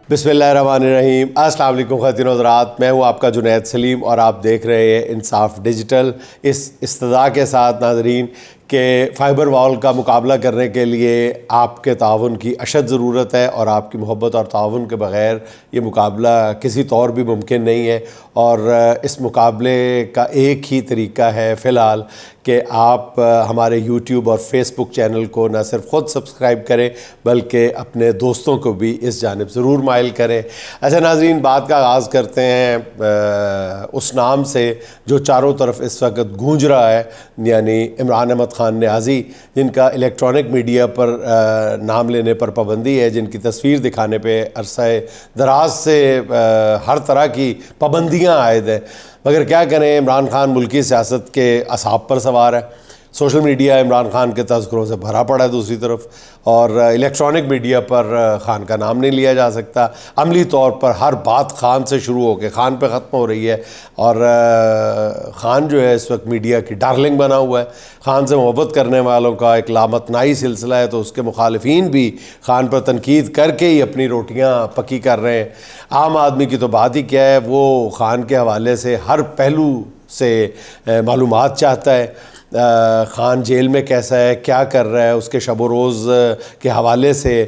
بسم اللہ الرحمن الرحیم۔ السلام علیکم خواتین و حضرات، میں ہوں آپ کا جنید سلیم اور آپ دیکھ رہے ہیں انصاف ڈیجیٹل۔ اس استدعا کے ساتھ ناظرین کہ فائبر وال کا مقابلہ کرنے کے لیے آپ کے تعاون کی اشد ضرورت ہے، اور آپ کی محبت اور تعاون کے بغیر یہ مقابلہ کسی طور بھی ممکن نہیں ہے۔ اور اس مقابلے کا ایک ہی طریقہ ہے فی الحال کہ آپ ہمارے یوٹیوب اور فیس بک چینل کو نہ صرف خود سبسکرائب کریں بلکہ اپنے دوستوں کو بھی اس جانب ضرور مائل کریں۔ اچھا ناظرین، بات کا آغاز کرتے ہیں اس نام سے جو چاروں طرف اس وقت گونج رہا ہے، یعنی عمران احمد خان نیازی، جن کا الیکٹرانک میڈیا پر نام لینے پر پابندی ہے، جن کی تصویر دکھانے پہ عرصہ دراز سے ہر طرح کی پابندیاں عائد ہیں، مگر کیا کریں، عمران خان ملکی سیاست کے اعصاب پر سوار ہے۔ سوشل میڈیا عمران خان کے تذکروں سے بھرا پڑا ہے دوسری طرف، اور الیکٹرانک میڈیا پر خان کا نام نہیں لیا جا سکتا۔ عملی طور پر ہر بات خان سے شروع ہو کے خان پہ ختم ہو رہی ہے، اور خان جو ہے اس وقت میڈیا کی ڈارلنگ بنا ہوا ہے۔ خان سے محبت کرنے والوں کا ایک لامتناہی سلسلہ ہے، تو اس کے مخالفین بھی خان پر تنقید کر کے ہی اپنی روٹیاں پکی کر رہے ہیں۔ عام آدمی کی تو بات ہی کیا ہے، وہ خان کے حوالے سے ہر پہلو سے معلومات چاہتا ہے۔ خان جیل میں کیسا ہے، کیا کر رہا ہے، اس کے شب و روز کے حوالے سے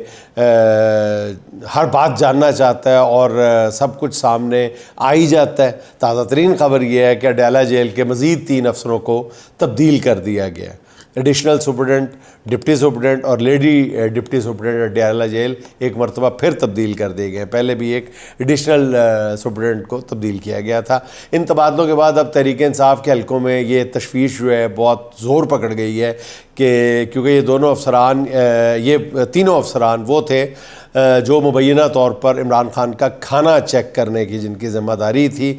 ہر بات جاننا چاہتا ہے، اور سب کچھ سامنے آ ہی جاتا ہے۔ تازہ ترین خبر یہ ہے کہ اڈیالہ جیل کے مزید 3 افسروں کو تبدیل کر دیا گیا ہے۔ ایڈیشنل سپرنٹنڈنٹ، ڈپٹی سپرنٹنڈنٹ اور lady deputy superintendent Adiala jail ایک مرتبہ پھر تبدیل کر دیے گئے ہیں۔ پہلے بھی ایک ایڈیشنل سپرنٹنڈنٹ کو تبدیل کیا گیا تھا۔ ان تبادلوں کے بعد اب تحریک انصاف کے حلقوں میں یہ تشویش جو ہے بہت زور پکڑ گئی ہے کہ کیونکہ یہ تینوں افسران وہ تھے جو مبینہ طور پر عمران خان کا کھانا چیک کرنے کی جن کی ذمہ داری تھی۔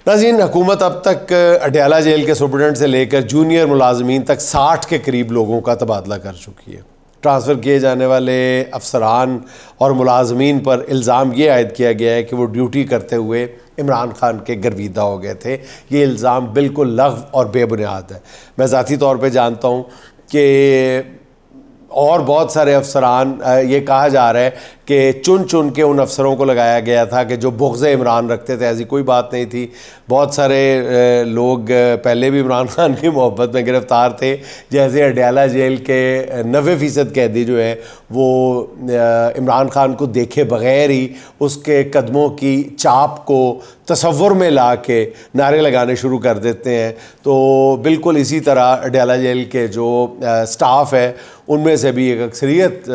ناظرین، حکومت اب تک اڈیالہ جیل کے سپرنٹنڈنٹ سے لے کر جونیئر ملازمین تک 60 کے قریب لوگوں کا تبادلہ کر چکی ہے۔ ٹرانسفر کیے جانے والے افسران اور ملازمین پر الزام یہ عائد کیا گیا ہے کہ وہ ڈیوٹی کرتے ہوئے عمران خان کے گرویدہ ہو گئے تھے۔ یہ الزام بالکل لغو اور بے بنیاد ہے۔ میں ذاتی طور پہ جانتا ہوں کہ اور بہت سارے افسران، یہ کہا جا رہا ہے کہ چن کے ان افسروں کو لگایا گیا تھا کہ جو بغض عمران رکھتے تھے۔ ایسی کوئی بات نہیں تھی۔ بہت سارے لوگ پہلے بھی عمران خان کی محبت میں گرفتار تھے، جیسے اڈیالہ جیل کے 90% قیدی جو ہے وہ عمران خان کو دیکھے بغیر ہی اس کے قدموں کی چاپ کو تصور میں لا کے نعرے لگانے شروع کر دیتے ہیں۔ تو بالکل اسی طرح اڈیالہ جیل کے جو سٹاف ہے ان میں سے بھی ایک اکثریت،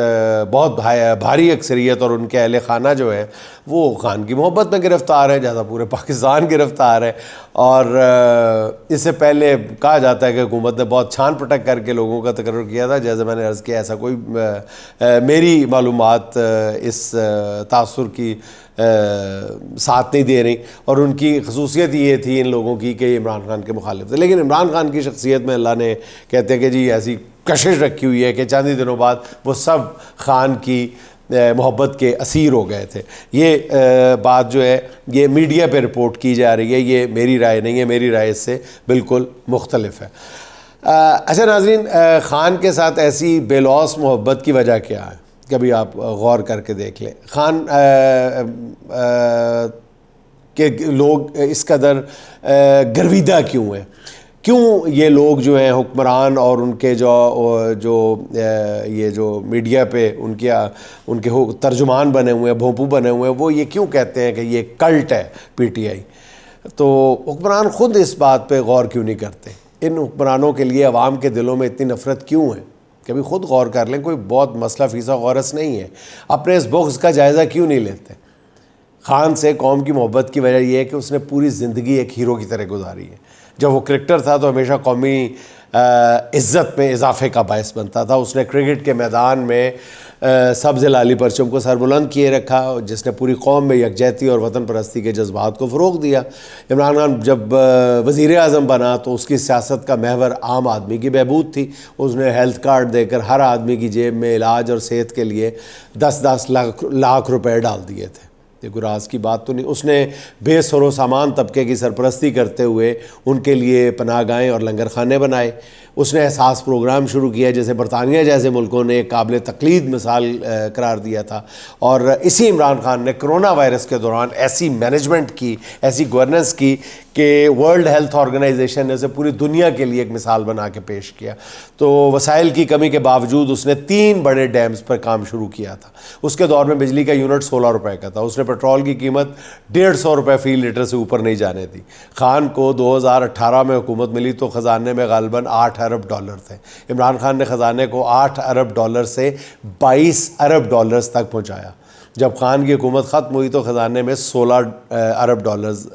بہت بھاری اکثریت، اور ان کے اہل خانہ جو ہے وہ خان کی محبت میں گرفتار ہے، جیسا پورے پاکستان گرفتار ہے۔ اور اس سے پہلے کہا جاتا ہے کہ حکومت نے بہت چھان پٹک کر کے لوگوں کا تقرر کیا تھا، جیسے میں نے عرض کیا ایسا کوئی میری معلومات اس تاثر کی ساتھ نہیں دے رہی، اور ان کی خصوصیت یہ تھی ان لوگوں کی کہ یہ عمران خان کے مخالف تھے۔ لیکن عمران خان کی شخصیت میں اللہ نے کہتے ہیں کہ جی ایسی کشش رکھی ہوئی ہے کہ چند ہی دنوں بعد وہ سب خان کی محبت کے اسیر ہو گئے تھے۔ یہ بات جو ہے یہ میڈیا پہ رپورٹ کی جا رہی ہے، یہ میری رائے نہیں ہے، میری رائے اس سے بالکل مختلف ہے۔ اچھا ناظرین، خان کے ساتھ ایسی بے لوث محبت کی وجہ کیا ہے؟ کبھی آپ غور کر کے دیکھ لیں، خان کہ لوگ اس قدر گرویدہ کیوں ہیں؟ کیوں یہ لوگ جو ہیں حکمران اور ان کے جو میڈیا پہ ان کے ترجمان بنے ہوئے ہیں، بھونپو بنے ہوئے ہیں، وہ یہ کیوں کہتے ہیں کہ یہ کلٹ ہے پی ٹی آئی؟ تو حکمران خود اس بات پہ غور کیوں نہیں کرتے؟ ان حکمرانوں کے لیے عوام کے دلوں میں اتنی نفرت کیوں ہے؟ کبھی خود غور کر لیں، کوئی بہت مسئلہ فیصد غورس نہیں ہے۔ اپنے اس بغض کا جائزہ کیوں نہیں لیتے؟ خان سے قوم کی محبت کی وجہ یہ ہے کہ اس نے پوری زندگی ایک ہیرو کی طرح گزاری ہے۔ جب وہ کرکٹر تھا تو ہمیشہ قومی عزت میں اضافے کا باعث بنتا تھا۔ اس نے کرکٹ کے میدان میں سبز لالی پرچم کو سر بلند کیے رکھا، جس نے پوری قوم میں یکجہتی اور وطن پرستی کے جذبات کو فروغ دیا۔ عمران خان جب وزیر اعظم بنا تو اس کی سیاست کا محور عام آدمی کی بہبود تھی۔ اس نے ہیلتھ کارڈ دے کر ہر آدمی کی جیب میں علاج اور صحت کے لیے 10 لاکھ روپے ڈال دیے تھے۔ یہ کوئی راز کی بات تو نہیں۔ اس نے بے سر و سامان طبقے کی سرپرستی کرتے ہوئے ان کے لیے پناہ گاہیں اور لنگر خانے بنائے۔ اس نے احساس پروگرام شروع کیا جیسے برطانیہ جیسے ملکوں نے ایک قابل تقلید مثال قرار دیا تھا، اور اسی عمران خان نے کرونا وائرس کے دوران ایسی مینجمنٹ کی، ایسی گورننس کی کہ ورلڈ ہیلتھ آرگنائزیشن نے اسے پوری دنیا کے لیے ایک مثال بنا کے پیش کیا۔ تو وسائل کی کمی کے باوجود اس نے 3 بڑے ڈیمز پر کام شروع کیا تھا۔ اس کے دور میں بجلی کا یونٹ 16 روپے کا تھا، اس نے پیٹرول کی قیمت 150 روپے فی لیٹر سے اوپر نہیں جانے دی۔ خان کو 2018 میں حکومت ملی تو خزانے میں غالباً 8 ارب ڈالر تھے۔ عمران خان نے خزانے کو 8 ارب ڈالر سے 22 ارب ڈالرز تک پہنچایا۔ جب خان کی حکومت ختم ہوئی تو خزانے میں 16 ارب ڈالرز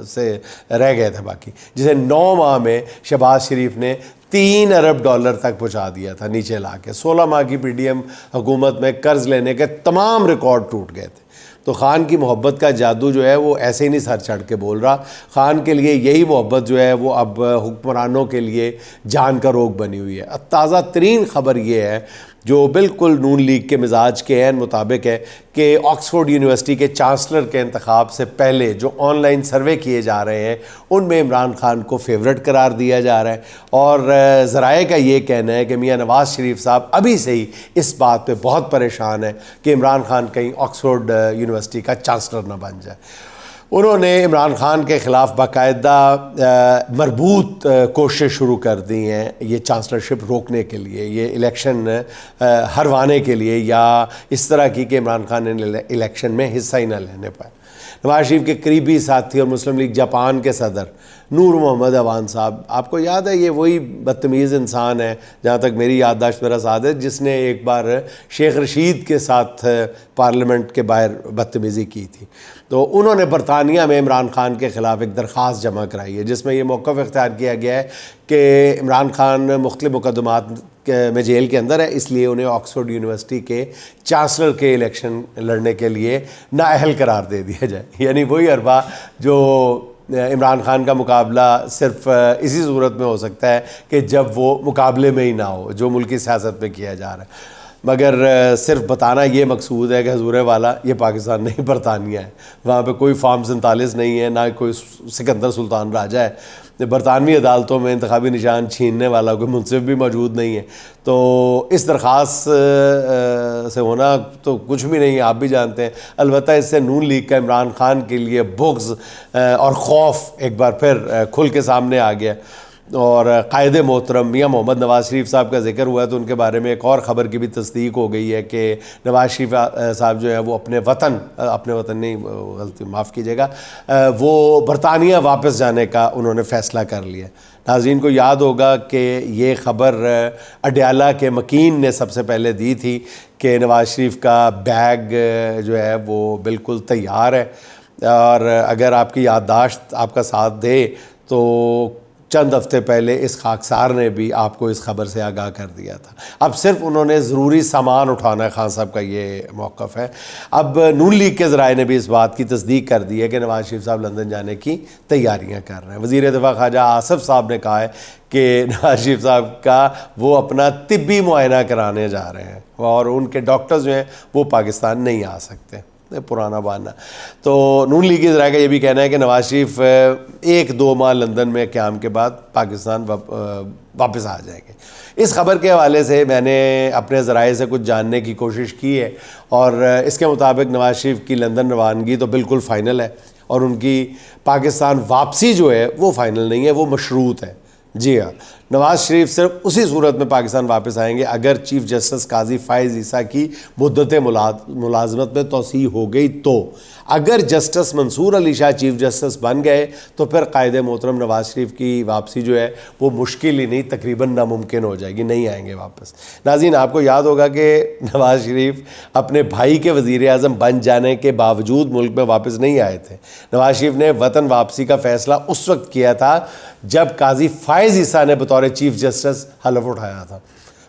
سے رہ گئے تھے باقی، جسے 9 ماہ میں شہباز شریف نے 3 ارب ڈالر تک پہنچا دیا تھا نیچے لا کے۔ 16 ماہ کی پی ڈی ایم حکومت میں قرض لینے کے تمام ریکارڈ ٹوٹ گئے تھے۔ تو خان کی محبت کا جادو جو ہے وہ ایسے ہی نہیں سر چڑھ کے بول رہا، خان کے لیے یہی محبت جو ہے وہ اب حکمرانوں کے لیے جان کا روگ بنی ہوئی ہے۔ تازہ ترین خبر یہ ہے جو بالکل نون لیگ کے مزاج کے عین مطابق ہے کہ آکسفورڈ یونیورسٹی کے چانسلر کے انتخاب سے پہلے جو آن لائن سروے کیے جا رہے ہیں ان میں عمران خان کو فیورٹ قرار دیا جا رہا ہے، اور ذرائع کا یہ کہنا ہے کہ میاں نواز شریف صاحب ابھی سے ہی اس بات پہ بہت پریشان ہے کہ عمران خان کہیں آکسفورڈ یونیورسٹی کا چانسلر نہ بن جائے۔ انہوں نے عمران خان کے خلاف باقاعدہ مربوط کوششیں شروع کر دی ہیں یہ چانسلرشپ روکنے کے لیے، یہ الیکشن ہروانے کے لیے، یا اس طرح کی کہ عمران خان نے الیکشن میں حصہ ہی نہ لینے پائے۔ نواز شریف کے قریبی ساتھی اور مسلم لیگ جاپان کے صدر نور محمد عوان صاحب، آپ کو یاد ہے یہ وہی بدتمیز انسان ہے، جہاں تک میری یادداشت میرا ساتھ ہے، جس نے ایک بار شیخ رشید کے ساتھ پارلیمنٹ کے باہر بدتمیزی کی تھی۔ تو انہوں نے برطانیہ میں عمران خان کے خلاف ایک درخواست جمع کرائی ہے جس میں یہ موقف اختیار کیا گیا ہے کہ عمران خان مختلف مقدمات میں جیل کے اندر ہے، اس لیے انہیں آکسفورڈ یونیورسٹی کے چانسلر کے الیکشن لڑنے کے لیے نااہل قرار دے دیا جائے۔ یعنی وہی حربہ جو عمران خان کا مقابلہ صرف اسی صورت میں ہو سکتا ہے کہ جب وہ مقابلے میں ہی نہ ہو، جو ملکی سیاست میں کیا جا رہا ہے، مگر صرف بتانا یہ مقصود ہے کہ حضور والا یہ پاکستان نہیں برطانیہ ہے، وہاں پہ کوئی فارم 47 نہیں ہے، نہ کوئی سکندر سلطان راجہ ہے، برطانوی عدالتوں میں انتخابی نشان چھیننے والا کوئی منصف بھی موجود نہیں ہے۔ تو اس درخواست سے ہونا تو کچھ بھی نہیں ہے، آپ بھی جانتے ہیں۔ البتہ اس سے نون لیگ کا عمران خان کے لیے بغض اور خوف ایک بار پھر کھل کے سامنے آ گیا، اور قائد محترم میاں محمد نواز شریف صاحب کا ذکر ہوا ہے تو ان کے بارے میں ایک اور خبر کی بھی تصدیق ہو گئی ہے کہ نواز شریف صاحب جو ہے وہ اپنے وطن نہیں، غلطی معاف کیجیے گا، وہ برطانیہ واپس جانے کا انہوں نے فیصلہ کر لیا۔ ناظرین کو یاد ہوگا کہ یہ خبر اڈیالہ کے مکین نے سب سے پہلے دی تھی کہ نواز شریف کا بیگ جو ہے وہ بالکل تیار ہے، اور اگر آپ کی یادداشت آپ کا ساتھ دے تو چند ہفتے پہلے اس خاکسار نے بھی آپ کو اس خبر سے آگاہ کر دیا تھا۔ اب صرف انہوں نے ضروری سامان اٹھانا ہے، خان صاحب کا یہ موقف ہے۔ اب نون لیگ کے ذرائع نے بھی اس بات کی تصدیق کر دی ہے کہ نواز شریف صاحب لندن جانے کی تیاریاں کر رہے ہیں۔ وزیر دفاع خواجہ آصف صاحب نے کہا ہے کہ نواز شریف صاحب کا وہ اپنا طبی معائنہ کرانے جا رہے ہیں، اور ان کے ڈاکٹرز جو ہیں وہ پاکستان نہیں آ سکتے، پرانا بہانہ۔ تو نون لیگ کی ذرائع کا یہ بھی کہنا ہے کہ نواز شریف 1-2 ماہ لندن میں قیام کے بعد پاکستان واپس آ جائیں گے۔ اس خبر کے حوالے سے میں نے اپنے ذرائع سے کچھ جاننے کی کوشش کی ہے، اور اس کے مطابق نواز شریف کی لندن روانگی تو بالکل فائنل ہے، اور ان کی پاکستان واپسی جو ہے وہ فائنل نہیں ہے، وہ مشروط ہے۔ جی ہاں، نواز شریف صرف اسی صورت میں پاکستان واپس آئیں گے اگر چیف جسٹس قاضی فائز عیسیٰ کی مدت ملازمت میں توسیع ہو گئی تو۔ اگر جسٹس منصور علی شاہ چیف جسٹس بن گئے تو پھر قائد محترم نواز شریف کی واپسی جو ہے وہ مشکل ہی نہیں، تقریباً ناممکن ہو جائے گی، نہیں آئیں گے واپس۔ ناظرین، آپ کو یاد ہوگا کہ نواز شریف اپنے بھائی کے وزیر اعظم بن جانے کے باوجود ملک میں واپس نہیں آئے تھے۔ نواز شریف نے وطن واپسی کا فیصلہ اس وقت کیا تھا جب قاضی فائز عیسیٰ نے بطور چیف جسٹس حلف اٹھایا تھا۔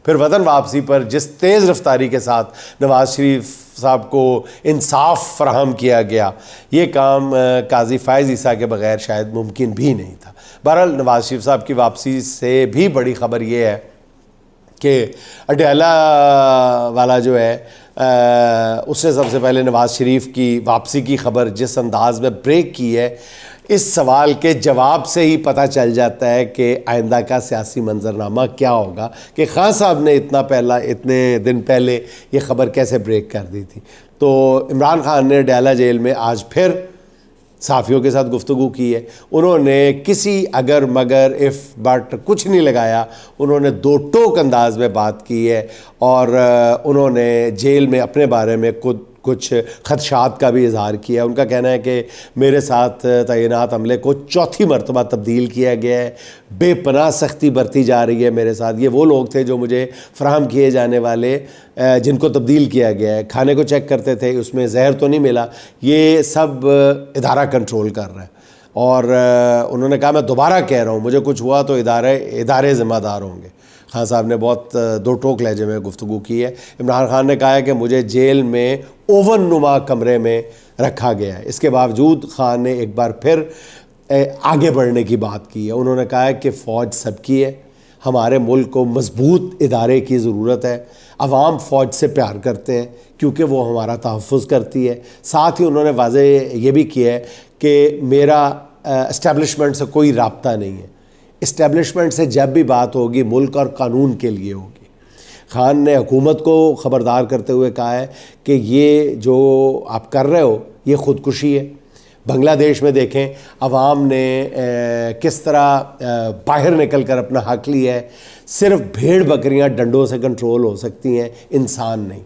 پھر وطن واپسی پر جس تیز رفتاری کے ساتھ نواز شریف صاحب کو انصاف فراہم کیا گیا، یہ کام قاضی فائز عیسیٰ کے بغیر شاید ممکن بھی نہیں تھا۔ بہرحال نواز شریف صاحب کی واپسی سے بھی بڑی خبر یہ ہے کہ اڈیالہ والا جو ہے اس نے سب سے پہلے نواز شریف کی واپسی کی خبر جس انداز میں بریک کی ہے، اس سوال کے جواب سے ہی پتہ چل جاتا ہے کہ آئندہ کا سیاسی منظرنامہ کیا ہوگا کہ خان صاحب نے اتنے دن پہلے یہ خبر کیسے بریک کر دی تھی۔ تو عمران خان نے ڈیالہ جیل میں آج پھر صحافیوں کے ساتھ گفتگو کی ہے۔ انہوں نے کسی اگر مگر اف بٹ کچھ نہیں لگایا، انہوں نے دو ٹوک انداز میں بات کی ہے، اور انہوں نے جیل میں اپنے بارے میں کچھ خدشات کا بھی اظہار کیا ہے۔ ان کا کہنا ہے کہ میرے ساتھ تعینات عملے کو چوتھی مرتبہ تبدیل کیا گیا ہے، بے پناہ سختی برتی جا رہی ہے میرے ساتھ۔ یہ وہ لوگ تھے جو مجھے فراہم کیے جانے والے جن کو تبدیل کیا گیا ہے، کھانے کو چیک کرتے تھے، اس میں زہر تو نہیں ملا، یہ سب ادارہ کنٹرول کر رہا ہے۔ اور انہوں نے کہا میں دوبارہ کہہ رہا ہوں، مجھے کچھ ہوا تو ادارے ذمہ دار ہوں گے۔ خان صاحب نے بہت دو ٹوک لہجے میں گفتگو کی ہے۔ عمران خان نے کہا ہے کہ مجھے جیل میں اوون نما کمرے میں رکھا گیا ہے۔ اس کے باوجود خان نے ایک بار پھر آگے بڑھنے کی بات کی ہے۔ انہوں نے کہا ہے کہ فوج سب کی ہے، ہمارے ملک کو مضبوط ادارے کی ضرورت ہے، عوام فوج سے پیار کرتے ہیں کیونکہ وہ ہمارا تحفظ کرتی ہے۔ ساتھ ہی انہوں نے واضح یہ بھی کیا ہے کہ میرا اسٹیبلشمنٹ سے کوئی رابطہ نہیں ہے، اسٹیبلشمنٹ سے جب بھی بات ہوگی ملک اور قانون کے لیے ہوگی۔ خان نے حکومت کو خبردار کرتے ہوئے کہا ہے کہ یہ جو آپ کر رہے ہو یہ خودکشی ہے۔ بنگلہ دیش میں دیکھیں عوام نے کس طرح باہر نکل کر اپنا حق لیا ہے۔ صرف بھیڑ بکریاں ڈنڈوں سے کنٹرول ہو سکتی ہیں، انسان نہیں۔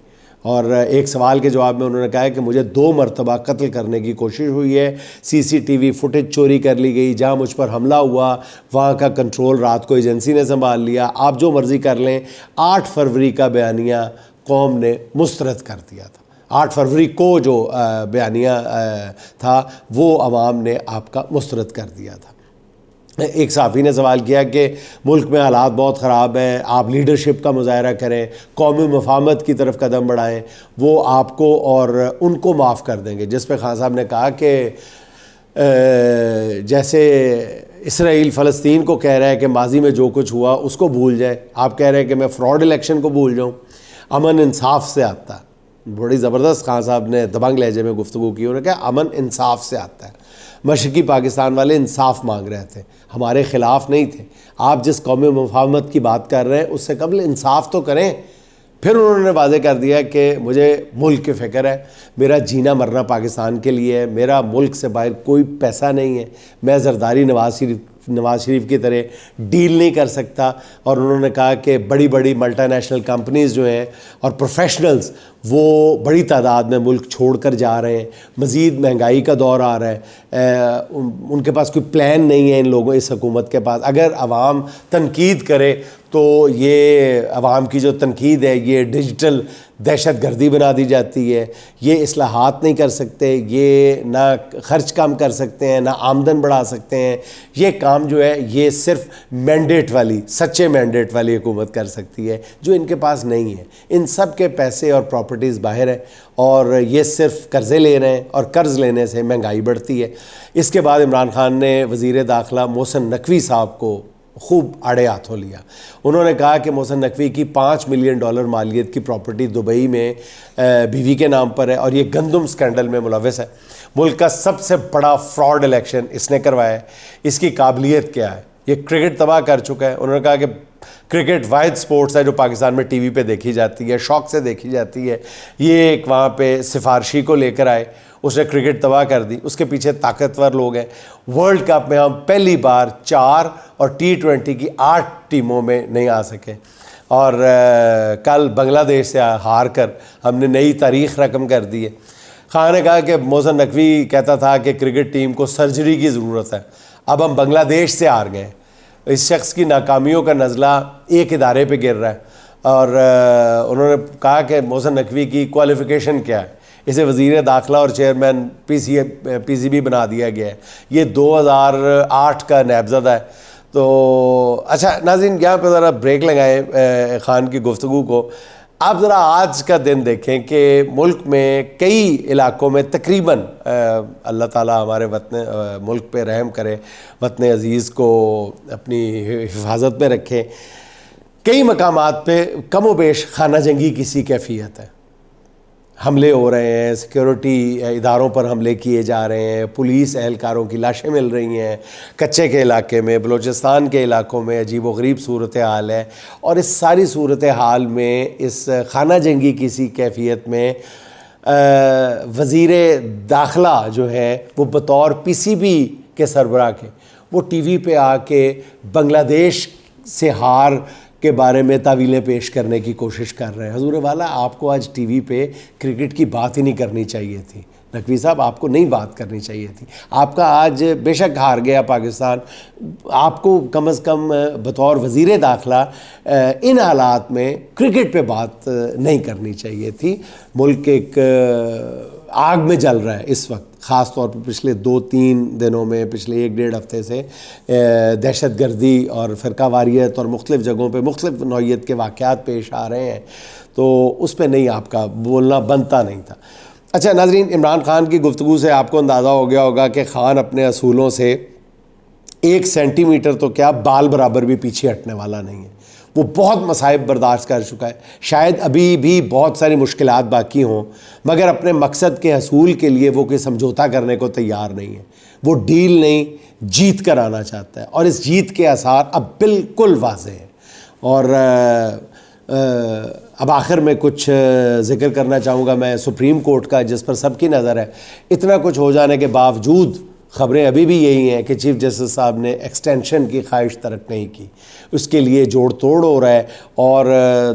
اور ایک سوال کے جواب میں انہوں نے کہا ہے کہ مجھے 2 مرتبہ قتل کرنے کی کوشش ہوئی ہے، CCTV فوٹیج چوری کر لی گئی، جہاں مجھ پر حملہ ہوا وہاں کا کنٹرول رات کو ایجنسی نے سنبھال لیا، آپ جو مرضی کر لیں۔ 8 فروری کا بیانیہ قوم نے مسترد کر دیا تھا۔ 8 فروری کو جو بیانیہ تھا وہ عوام نے آپ کا مسترد کر دیا تھا۔ ایک صحافی نے سوال کیا کہ ملک میں حالات بہت خراب ہیں، آپ لیڈرشپ کا مظاہرہ کریں، قومی مفاہمت کی طرف قدم بڑھائیں، وہ آپ کو اور ان کو معاف کر دیں گے۔ جس پہ خان صاحب نے کہا کہ جیسے اسرائیل فلسطین کو کہہ رہا ہے کہ ماضی میں جو کچھ ہوا اس کو بھول جائے، آپ کہہ رہے ہیں کہ میں فراڈ الیکشن کو بھول جاؤں۔ امن انصاف سے آتا ہے۔ بڑی زبردست خان صاحب نے دبنگ لہجے میں گفتگو کی، انہوں نے کہا امن انصاف سے آتا ہے۔ مشرقی پاکستان والے انصاف مانگ رہے تھے، ہمارے خلاف نہیں تھے۔ آپ جس قومی مفاہمت کی بات کر رہے ہیں اس سے قبل انصاف تو کریں۔ پھر انہوں نے واضح کر دیا کہ مجھے ملک کی فکر ہے، میرا جینا مرنا پاکستان کے لیے ہے، میرا ملک سے باہر کوئی پیسہ نہیں ہے، میں زرداری نواز شریف کی طرح ڈیل نہیں کر سکتا۔ اور انہوں نے کہا کہ بڑی بڑی ملٹی نیشنل کمپنیز جو ہیں اور پروفیشنلز وہ بڑی تعداد میں ملک چھوڑ کر جا رہے ہیں، مزید مہنگائی کا دور آ رہا ہے، ان کے پاس کوئی پلان نہیں ہے ان لوگوں، اس حکومت کے پاس۔ اگر عوام تنقید کرے تو یہ عوام کی جو تنقید ہے یہ ڈیجیٹل دہشت گردی بنا دی جاتی ہے، یہ اصلاحات نہیں کر سکتے، یہ نہ خرچ کم کر سکتے ہیں نہ آمدن بڑھا سکتے ہیں۔ یہ کام جو ہے یہ صرف مینڈیٹ والی، سچے مینڈیٹ والی حکومت کر سکتی ہے جو ان کے پاس نہیں ہے۔ ان سب کے پیسے اور پراپرٹیز باہر ہیں اور یہ صرف قرضے لے رہے ہیں، اور قرض لینے سے مہنگائی بڑھتی ہے۔ اس کے بعد عمران خان نے وزیر داخلہ محسن نقوی صاحب کو خوب آڑے ہاتھوں لیا۔ انہوں نے کہا کہ محسن نقوی کی $5 ملین مالیت کی پراپرٹی دبئی میں بیوی کے نام پر ہے اور یہ گندم سکینڈل میں ملوث ہے۔ ملک کا سب سے بڑا فراڈ الیکشن اس نے کروایا ہے، اس کی قابلیت کیا ہے؟ یہ کرکٹ تباہ کر چکا ہے۔ انہوں نے کہا کہ کرکٹ واحد سپورٹس ہے جو پاکستان میں ٹی وی پہ دیکھی جاتی ہے، شوق سے دیکھی جاتی ہے۔ یہ ایک وہاں پہ سفارشی کو لے کر آئے، اس نے کرکٹ تباہ کر دی۔ اس کے پیچھے طاقتور لوگ ہیں۔ ورلڈ کپ میں ہم پہلی بار 4 اور T20 کی 8 ٹیموں میں نہیں آ سکے، اور کل بنگلہ دیش سے ہار کر ہم نے نئی تاریخ رقم کر دی ہے۔ خان نے کہا کہ محسن نقوی کہتا تھا کہ کرکٹ ٹیم کو سرجری کی ضرورت ہے، اب ہم بنگلہ دیش سے ہار گئے۔ اس شخص کی ناکامیوں کا نزلہ ایک ادارے پہ گر رہا ہے، اور انہوں نے کہا کہ محسن نقوی کی کوالیفیکیشن کیا ہے؟ اسے وزیر داخلہ اور چیئرمین PCB بنا دیا گیا ہے۔ یہ 2008 کا نیب زدہ ہے۔ تو اچھا ناظرین، یہاں پہ ذرا بریک لگائیں خان کی گفتگو کو۔ آپ ذرا آج کا دن دیکھیں کہ ملک میں کئی علاقوں میں تقریباً، اللہ تعالیٰ ہمارے وطن ملک پہ رحم کرے، وطن عزیز کو اپنی حفاظت میں رکھے، کئی مقامات پہ کم و بیش خانہ جنگی کی سی کیفیت ہے۔ حملے ہو رہے ہیں، سیکیورٹی اداروں پر حملے کیے جا رہے ہیں، پولیس اہلکاروں کی لاشیں مل رہی ہیں کچے کے علاقے میں، بلوچستان کے علاقوں میں عجیب و غریب صورتحال ہے. اور اس ساری صورتحال میں، اس خانہ جنگی کی سی کیفیت میں وزیر داخلہ جو ہے وہ بطور پی سی بی کے سربراہ کے وہ ٹی وی پہ آ کے بنگلہ دیش سے ہار کے بارے میں تعویلیں پیش کرنے کی کوشش کر رہے ہیں. حضور والا، آپ کو آج ٹی وی پہ کرکٹ کی بات ہی نہیں کرنی چاہیے تھی. نقوی صاحب، آپ کو نہیں بات کرنی چاہیے تھی. آپ کا آج بے شک ہار گیا پاکستان، آپ کو کم از کم بطور وزیر داخلہ ان حالات میں کرکٹ پہ بات نہیں کرنی چاہیے تھی. ملک ایک آگ میں جل رہا ہے اس وقت، خاص طور پر پچھلے 2-3 دنوں میں، پچھلے 1-1.5 ہفتے سے دہشت گردی اور فرقہ واریت اور مختلف جگہوں پہ مختلف نوعیت کے واقعات پیش آ رہے ہیں، تو اس پہ نہیں آپ کا بولنا بنتا نہیں تھا. اچھا ناظرین، عمران خان کی گفتگو سے آپ کو اندازہ ہو گیا ہوگا کہ خان اپنے اصولوں سے 1 سینٹی میٹر تو کیا بال برابر بھی پیچھے ہٹنے والا نہیں ہے. وہ بہت مصائب برداشت کر چکا ہے، شاید ابھی بھی بہت ساری مشکلات باقی ہوں، مگر اپنے مقصد کے حصول کے لیے وہ کوئی سمجھوتا کرنے کو تیار نہیں ہے. وہ ڈیل نہیں، جیت کر آنا چاہتا ہے، اور اس جیت کے آثار اب بالکل واضح ہیں. اور اب آخر میں کچھ ذکر کرنا چاہوں گا میں سپریم کورٹ کا، جس پر سب کی نظر ہے. اتنا کچھ ہو جانے کے باوجود خبریں ابھی بھی یہی ہیں کہ چیف جسٹس صاحب نے ایکسٹینشن کی خواہش ترک نہیں کی، اس کے لیے جوڑ توڑ ہو رہا ہے. اور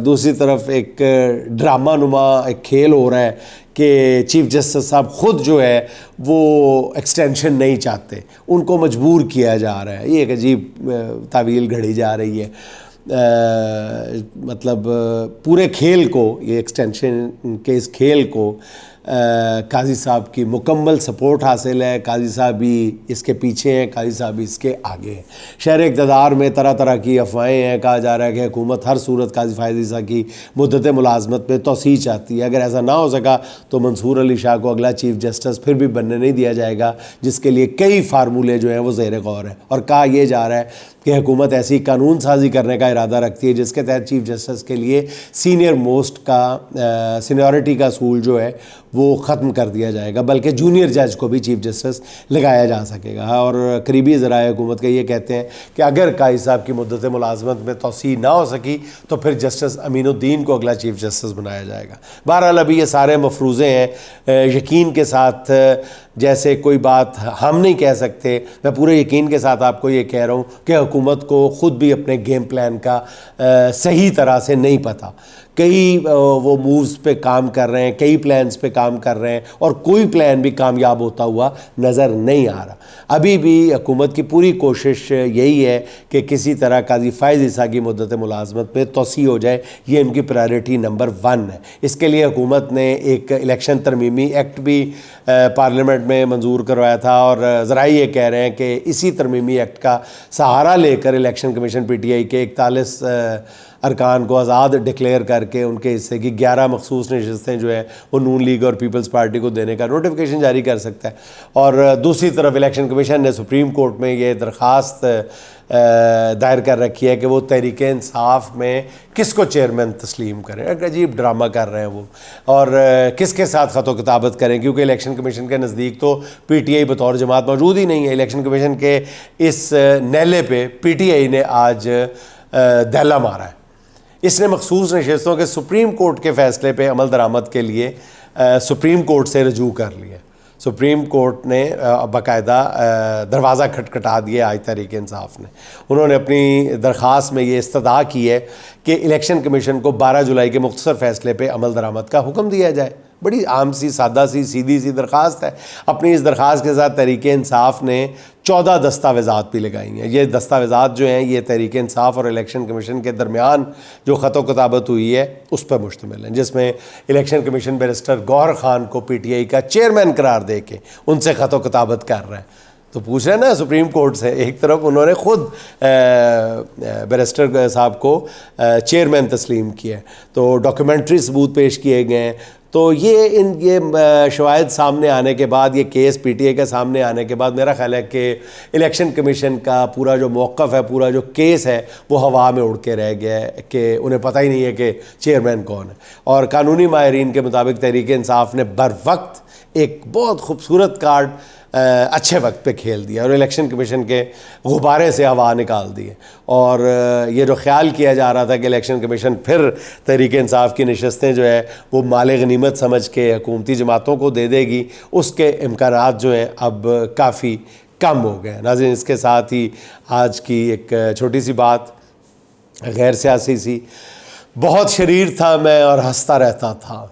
دوسری طرف ایک ڈرامہ نما ایک کھیل ہو رہا ہے کہ چیف جسٹس صاحب خود جو ہے وہ ایکسٹینشن نہیں چاہتے، ان کو مجبور کیا جا رہا ہے. یہ ایک عجیب تعویل گھڑی جا رہی ہے. مطلب پورے کھیل کو، یہ ایکسٹینشن کے اس کھیل کو قاضی صاحب کی مکمل سپورٹ حاصل ہے. قاضی صاحب بھی اس کے پیچھے ہیں، قاضی صاحب بھی اس کے آگے ہیں. شہر اقتدار میں طرح طرح کی افواہیں ہیں، کہا جا رہا ہے کہ حکومت ہر صورت قاضی فائز عیسیٰ کی مدت ملازمت میں توسیع چاہتی ہے. اگر ایسا نہ ہو سکا تو منصور علی شاہ کو اگلا چیف جسٹس پھر بھی بننے نہیں دیا جائے گا، جس کے لیے کئی فارمولے جو ہیں وہ زیر غور ہیں. اور کہا یہ جا رہا ہے کہ حکومت ایسی قانون سازی کرنے کا ارادہ رکھتی ہے جس کے تحت چیف جسٹس کے لیے سینئر موسٹ کا سینیورٹی کا اصول جو ہے وہ ختم کر دیا جائے گا، بلکہ جونیئر جج کو بھی چیف جسٹس لگایا جا سکے گا. اور قریبی ذرائع حکومت کا یہ کہتے ہیں کہ اگر قاضی صاحب کی مدت ملازمت میں توسیع نہ ہو سکی تو پھر جسٹس امین الدین کو اگلا چیف جسٹس بنایا جائے گا. بہرحال ابھی یہ سارے مفروضے ہیں. یقین کے ساتھ جیسے کوئی بات ہم نہیں کہہ سکتے، میں پورے یقین کے ساتھ آپ کو یہ کہہ رہا ہوں کہ حکومت کو خود بھی اپنے گیم پلان کا صحیح طرح سے نہیں پتہ. کئی وہ مووز پہ کام کر رہے ہیں، کئی پلانز پہ کام کر رہے ہیں، اور کوئی پلان بھی کامیاب ہوتا ہوا نظر نہیں آ رہا. ابھی بھی حکومت کی پوری کوشش یہی ہے کہ کسی طرح قاضی فائز عیسیٰ کی مدت ملازمت میں توسیع ہو جائے. یہ ان کی پرائرٹی نمبر 1 ہے. اس کے لیے حکومت نے ایک الیکشن ترمیمی ایکٹ بھی پارلیمنٹ میں منظور کروایا تھا، اور ذرائع یہ کہہ رہے ہیں کہ اسی ترمیمی ایکٹ کا سہارا لے کر election commission P T I کے 41 ارکان کو آزاد ڈکلیئر کر کے ان کے حصے کی 11 مخصوص نشستیں جو ہے وہ نون لیگ اور پیپلز پارٹی کو دینے کا نوٹیفیکیشن جاری کر سکتا ہے. اور دوسری طرف الیکشن کمیشن نے سپریم کورٹ میں یہ درخواست دائر کر رکھی ہے کہ وہ تحریک انصاف میں کس کو چیئرمین تسلیم کریں. ایک عجیب ڈرامہ کر رہے ہیں وہ، اور کس کے ساتھ خط و کتابت کریں، کیونکہ الیکشن کمیشن کے نزدیک تو پی ٹی آئی بطور جماعت موجود ہی نہیں ہے. الیکشن کمیشن کے اس نیلے پہ پی ٹی آئی نے آج دہلا مارا ہے. اس نے مخصوص نشستوں کے سپریم کورٹ کے فیصلے پہ عمل درآمد کے لیے سپریم کورٹ سے رجوع کر لیا. سپریم کورٹ نے باقاعدہ دروازہ کھٹکھٹا دیا آج تحریک انصاف نے. انہوں نے اپنی درخواست میں یہ استدعا کی ہے کہ الیکشن کمیشن کو 12 جولائی کے مختصر فیصلے پہ عمل درآمد کا حکم دیا جائے. بڑی عام سی، سادہ سی، سیدھی سی درخواست ہے. اپنی اس درخواست کے ساتھ تحریک انصاف نے 14 دستاویزات بھی لگائی ہیں. یہ دستاویزات جو ہیں یہ تحریک انصاف اور الیکشن کمیشن کے درمیان جو خط و کتابت ہوئی ہے اس پر مشتمل ہیں، جس میں الیکشن کمیشن بیرسٹر گوہر خان کو پی ٹی آئی کا چیئرمین قرار دے کے ان سے خط و کتابت کر رہا ہے. تو پوچھ رہے ہیں نا سپریم کورٹ سے، ایک طرف انہوں نے خود بیرسٹر صاحب کو چیئرمین تسلیم کیا ہے، تو ڈاکیومنٹری ثبوت پیش کیے گئے ہیں. تو یہ شواہد سامنے آنے کے بعد، یہ کیس پی ٹی اے کے سامنے آنے کے بعد میرا خیال ہے کہ الیکشن کمیشن کا پورا جو موقف ہے، پورا جو کیس ہے، وہ ہوا میں اڑ کے رہ گیا ہے کہ انہیں پتہ ہی نہیں ہے کہ چیئرمین کون ہے. اور قانونی ماہرین کے مطابق تحریک انصاف نے بر وقت ایک بہت خوبصورت کارڈ اچھے وقت پہ کھیل دیا اور الیکشن کمیشن کے غبارے سے ہوا نکال دی. اور یہ جو خیال کیا جا رہا تھا کہ الیکشن کمیشن پھر تحریک انصاف کی نشستیں جو ہے وہ مال غنیمت سمجھ کے حکومتی جماعتوں کو دے دے گی، اس کے امکانات جو ہیں اب کافی کم ہو گئے. ناظرین، اس کے ساتھ ہی آج کی ایک چھوٹی سی بات غیر سیاسی سی. بہت شریر تھا میں اور ہنستا رہتا تھا،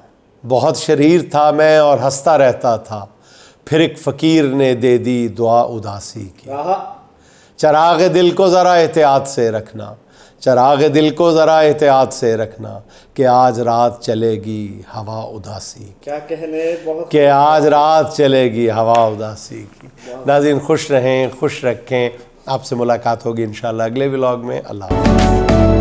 بہت شریر تھا میں اور ہنستا رہتا تھا، پھر ایک فقیر نے دے دی دعا اداسی کی. چراغ دل کو ذرا احتیاط سے رکھنا، چراغ دل کو ذرا احتیاط سے رکھنا، کہ آج رات چلے گی ہوا اداسی کی. کیا کہنے، بہت کہ آج رات چلے گی ہوا اداسی کی. ناظرین، خوش رہیں، خوش رکھیں. آپ سے ملاقات ہوگی انشاءاللہ اگلے ولاگ میں. اللہ حافظ.